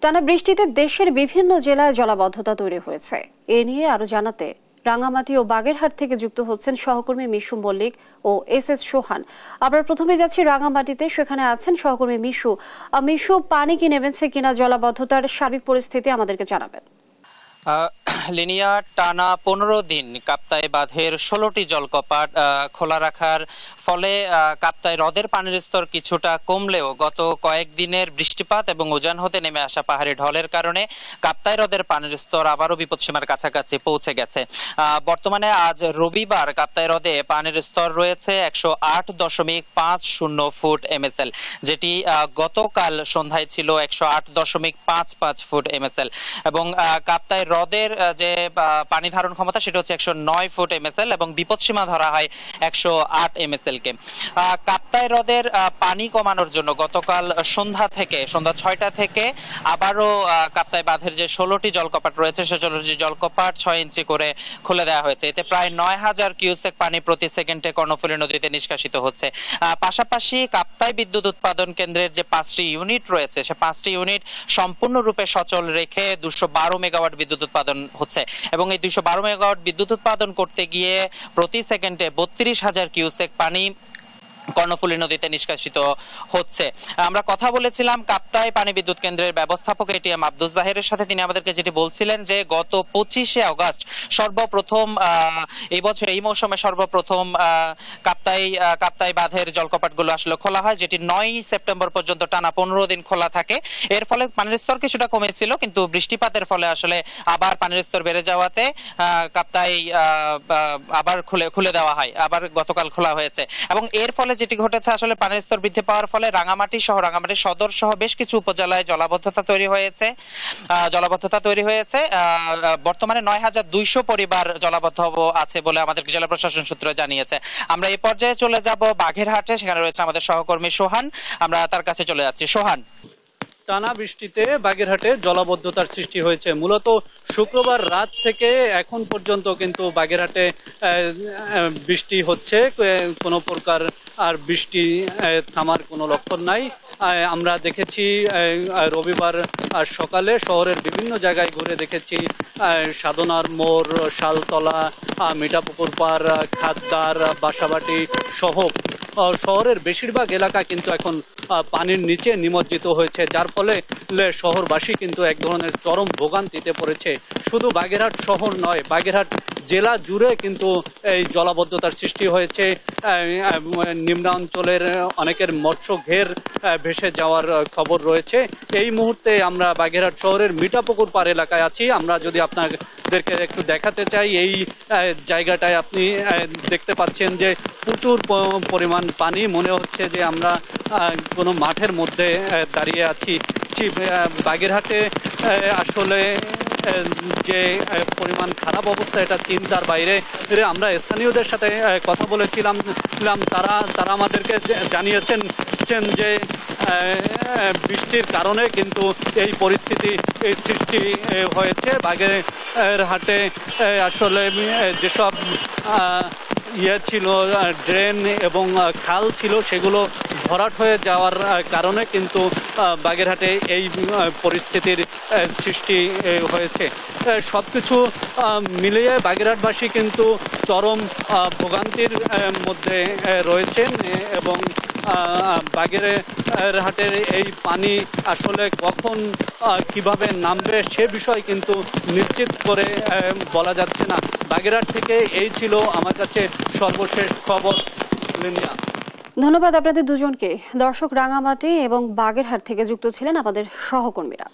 টানা বৃষ্টিতে দেশের বিভিন্ন জেলায় জলাবদ্ধতা তৈরি হয়েছে। এ নিয়ে আরো জানাতে রাঙ্গামাটি ও বাগেরহাট থেকে যুক্ত হচ্ছেন সহকর্মী মিশু মল্লিক ও এস সোহান। আমরা প্রথমে যাচ্ছি রাঙ্গামাটিতে, সেখানে আছেন সহকর্মী মিশু। মিশু, পানি কি নেমেছে কিনা, জলাবদ্ধতার সার্বিক পরিস্থিতি আমাদেরকে জানাবেন। লিনিয়া টানা 15 দিন কাপ্তাই বাঁধের 16টি জলকপাট খোলা রাখার ফলে কাপ্তাই হ্রদের পানির স্তর কিছুটা কমলেও গত কয়েকদিনের বৃষ্টিপাত এবং উজান হতে নেমে আসা পাহাড়ি ঢলের কারণে কাপ্তাই হ্রদের পানির স্তর আবারও বিপদসীমার কাছাকাছি পৌঁছে গেছে। বর্তমানে আজ রবিবার কাপ্তাই হ্রদে পানির স্তর রয়েছে 108.50 ফুট এমএসএল, যেটি গতকাল সন্ধ্যায় ছিল 108.55 ফুট এমএসএল এবং কাপ্তাই হ্রদের যে পানি ধারণ ক্ষমতা সেটা হচ্ছে 109 ফুট এমএসএল এবং বিপদসীমা ধরা হয় 108 এমএসএল কে। কাপ্তাই হ্রদের পানি কমানোর জন্য গতকাল সন্ধ্যা 6টা থেকে আবারও কাপ্তাই বাঁধের যে 16টি জলকপাট রয়েছে সে 16টি জলকপাট 6 ইঞ্চি করে খুলে দেওয়া হয়েছে। এতে প্রায় 9000 কিউসেক পানি প্রতি সেকেন্ডে কর্ণফুলী নদীতে নিষ্কাশিত হচ্ছে। পাশাপাশি কাপ্তাই বিদ্যুৎ উৎপাদন কেন্দ্রের যে 5টি ইউনিট রয়েছে সে 5টি ইউনিট সম্পূর্ণরূপে সচল রেখে 212 মেগাওয়াট বিদ্যুৎ উৎপাদন হচ্ছে এবং এই 212 মেগাওয়াট বিদ্যুৎ উৎপাদন করতে গিয়ে প্রতি সেকেন্ডে 32,000 কিউসেক পানি কর্ণফুলী নদীতে নিষ্কাশিত হচ্ছে। আমরা কথা বলেছিলাম কাপ্তাই পানি বিদ্যুৎ কেন্দ্রের ব্যবস্থাপক এটিএম আব্দুল জাহিরের সাথে। তিনি আমাদেরকে যেটি বলছিলেন যে গত 25শে আগস্ট সর্বপ্রথম এই বছর এই মৌসুমে সর্বপ্রথম কাপ্তাই বাঁধের জলকপাটগুলো আসলে খোলা হয়, যেটি 9 সেপ্টেম্বর পর্যন্ত টানা 15 দিন খোলা থাকে। এর ফলে পানির স্তর কিছুটা কমেছিল, কিন্তু বৃষ্টিপাতের ফলে আসলে আবার পানির স্তর বেড়ে যাওয়াতে কাপ্তাই আবার খুলে দেওয়া হয়, আবার গতকাল খোলা হয়েছে এবং এর ফলে যেটি ঘটেছে আসলে পানির স্তর বৃদ্ধি পাওয়ার ফলে রাঙ্গামাটি সদর সহ বেশ কিছু উপজেলায় জলাবদ্ধতা তৈরি হয়েছে। বর্তমানে 9200 পরিবার জলাবদ্ধ আছে বলে আমাদের জেলা প্রশাসন সূত্র জানিয়েছে। আমরা এই পর্যায়ে চলে যাব বাগেরহাটে, সেখানে রয়েছে আমাদের সহকর্মী সোহান। আমরা তার কাছে চলে যাচ্ছি। সোহান, টানা বৃষ্টিতে বাগেরহাটে জলাবদ্ধতার সৃষ্টি হয়েছে। মূলত শুক্রবার রাত থেকে এখন পর্যন্ত কিন্তু বাগেরহাটে বৃষ্টি হচ্ছে, কোনো প্রকার আর বৃষ্টি থামার কোনো লক্ষণ নাই। আমরা দেখেছি রবিবার সকালে শহরের বিভিন্ন জায়গায় ঘুরে দেখেছি সাধনার মোড়, শালতলা, মিঠাপুকুর পাড়, খাদ্দার, বাসাবাটি সহ শহরের বেশিরভাগ এলাকা কিন্তু এখন পানির নিচে নিমজ্জিত হয়েছে, যার ফলে শহরবাসী কিন্তু এক ধরনের চরম ভোগান্তিতে পড়েছে। শুধু বাগেরহাট শহর নয়, বাগেরহাট জেলা জুড়ে কিন্তু এই জলাবদ্ধতার সৃষ্টি হয়েছে। নিম্নাঞ্চলের অনেকের মৎস্য ঘের ভেসে যাওয়ার খবর রয়েছে। এই মুহূর্তে আমরা বাগেরহাট শহরের মিঠাপুকুর পাড় এলাকায় আছি। আমরা যদি আপনাদেরকে একটু দেখাতে চাই, এই জায়গাটায় আপনি দেখতে পাচ্ছেন যে প্রচুর পরিমাণ পানি, মনে হচ্ছে যে আমরা কোনো মাঠের মধ্যে দাঁড়িয়ে আছি। বাগেরহাটে আসলে যে পরিমাণ খারাপ অবস্থা এটা চিন্তার বাইরে। আমরা স্থানীয়দের সাথে কথা বলেছিলাম, তারা আমাদেরকে জানিয়েছেন যে বৃষ্টির কারণে কিন্তু এই পরিস্থিতি সৃষ্টি হয়েছে। বাগেরহাটে আসলে যেসব ছিল ড্রেন এবং খাল ছিল সেগুলো ভরাট হয়ে যাওয়ার কারণে কিন্তু বাগেরহাটে এই পরিস্থিতির সৃষ্টি হয়েছে। সবকিছু মিলিয়ে বাগেরহাটবাসী কিন্তু চরম ভোগান্তির মধ্যে রয়েছেন এবং বাগেরহাটের এই পানি আসলে কখন কিভাবে নামবে সে বিষয় কিন্তু নিশ্চিত করে বলা যাচ্ছে না। বাগেরহাট থেকে এই ছিল আমার কাছে সর্বশেষ খবর। ধন্যবাদ আপনাদের দুজনকে। দর্শক, রাঙ্গামাটি এবং বাগেরহাট থেকে যুক্ত ছিলেন আমাদের সহকর্মীরা।